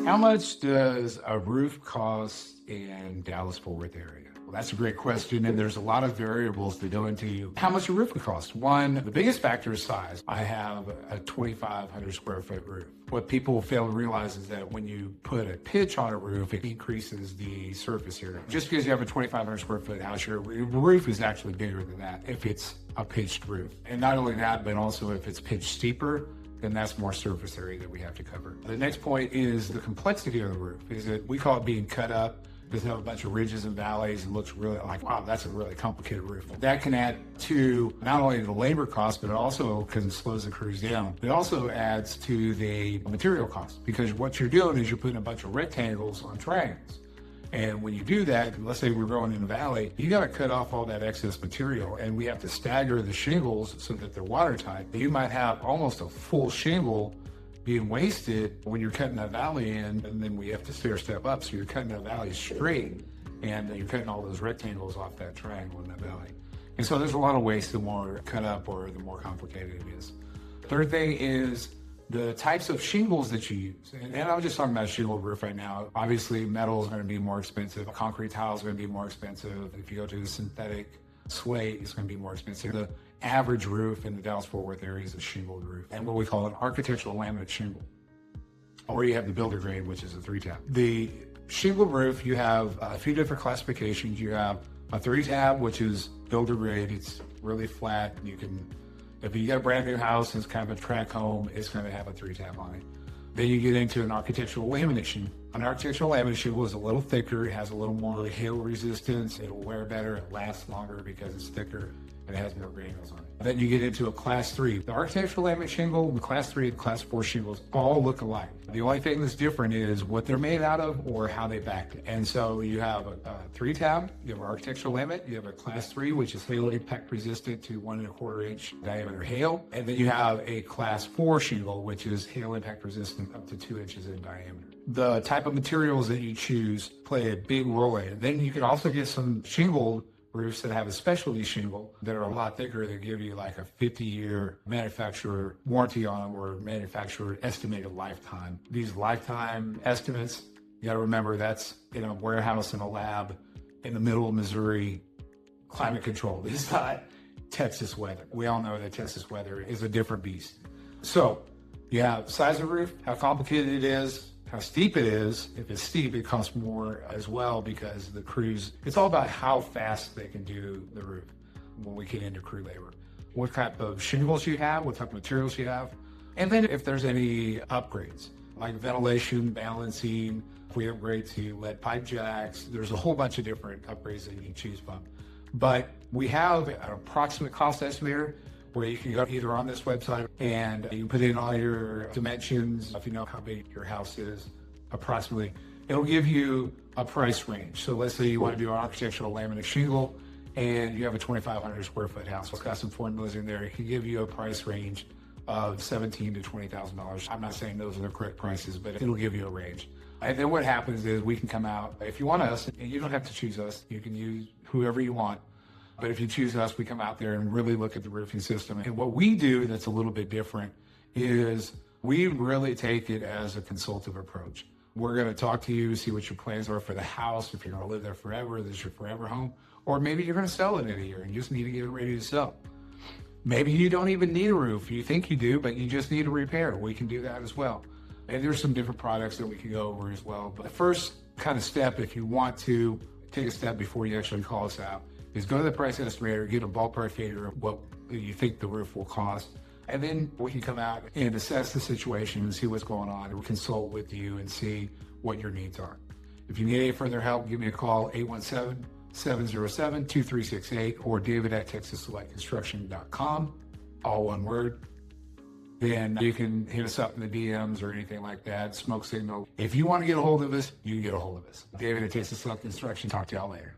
How much does a roof cost in Dallas-Fort Worth area? Well, that's a great question, and there's a lot of variables that go into how much a roof would cost. One, the biggest factor is size. I have a 2,500 square foot roof. What people fail to realize is that when you put a pitch on a roof, it increases the surface area. Just because you have a 2,500 square foot house, your roof is actually bigger than that if it's a pitched roof. And not only that, but also if it's pitched steeper, then that's more surface area that we have to cover. The next point is the complexity of the roof. Is that we call it being cut up. There's a bunch of ridges and valleys and looks really like, wow, that's a really complicated roof. That can add to not only the labor cost, but it also, because it slows the crews down, it also adds to the material cost, because what you're doing is you're putting a bunch of rectangles on triangles. And when you do that, let's say we're going in a valley, you got to cut off all that excess material, and we have to stagger the shingles so that they're watertight. You might have almost a full shingle being wasted when you're cutting that valley in, and then we have to stair step up. So you're cutting that valley straight, and you're cutting all those rectangles off that triangle in that valley. And so there's a lot of waste the more cut up or the more complicated it is. Third thing is the types of shingles that you use. And I'm just talking about a shingle roof right now. Obviously, metal is going to be more expensive. Concrete tile is going to be more expensive. If you go to the synthetic slate, it's going to be more expensive. The average roof in the Dallas-Fort Worth area is a shingled roof, and what we call an architectural laminate shingle. Or you have the builder grade, which is a 3-tab. The shingle roof, you have a few different classifications. You have a 3-tab, which is builder grade. It's really flat. You can, if you got a brand new house and it's kind of a track home, it's going to have a 3-tab on it. Then you get into an architectural laminate shingle. An architectural laminate shingle is a little thicker. It has a little more hail resistance. It'll wear better. It lasts longer because it's thicker and it has more granules on it. Then you get into a class 3. The architectural laminate shingle, the class 3, and class 4 shingles all look alike. The only thing that's different is what they're made out of or how they backed it. And so you have a 3-tab, you have an architectural laminate, you have a class 3, which is hail impact resistant to 1¼ inch diameter hail. And then you have a class 4 shingle, which is hail impact resistant up to 2 inches in diameter. The type of materials that you choose play a big role in it. Then you can also get some shingled roofs that have a specialty shingle that are a lot thicker, that give you like a 50-year manufacturer warranty on them or manufacturer estimated lifetime. These lifetime estimates, you got to remember that's in a warehouse in a lab in the middle of Missouri, climate controlled. It's not Texas weather. We all know that Texas weather is a different beast. So you have size of roof, how complicated it is, how steep it is. If it's steep, it costs more as well because the crews, it's all about how fast they can do the roof when we get into crew labor. What type of shingles you have, what type of materials you have, and then if there's any upgrades, like ventilation, balancing, if we upgrade to lead pipe jacks, there's a whole bunch of different upgrades that you can choose from. But we have an approximate cost estimator where you can go either on this website and you can put in all your dimensions, if you know how big your house is, approximately. It'll give you a price range. So let's say you want to do an architectural laminate shingle and you have a 2,500 square foot house. It's got some formulas in there. It can give you a price range of $17,000 to $20,000. I'm not saying those are the correct prices, but it'll give you a range. And then what happens is we can come out, if you want us, and you don't have to choose us, you can use whoever you want. But if you choose us, we come out there and really look at the roofing system. And what we do that's a little bit different is we really take it as a consultative approach. We're going to talk to you, see what your plans are for the house, if you're going to live there forever, this is your forever home, or maybe you're going to sell it in a year and you just need to get it ready to sell. Maybe you don't even need a roof. You think you do, but you just need a repair. We can do that as well. And there's some different products that we can go over as well. But the first kind of step, if you want to take a step before you actually call us out, is go to the price estimator, get a ballpark figure of what you think the roof will cost, and then we can come out and assess the situation and see what's going on, and consult with you and see what your needs are. If you need any further help, give me a call, 817-707-2368, or david@texasselectconstruction.com, all one word. Then you can hit us up in the DMs or anything like that, smoke signal. If you want to get a hold of us, you can get a hold of us. David at Texas Select Construction. Talk to y'all later.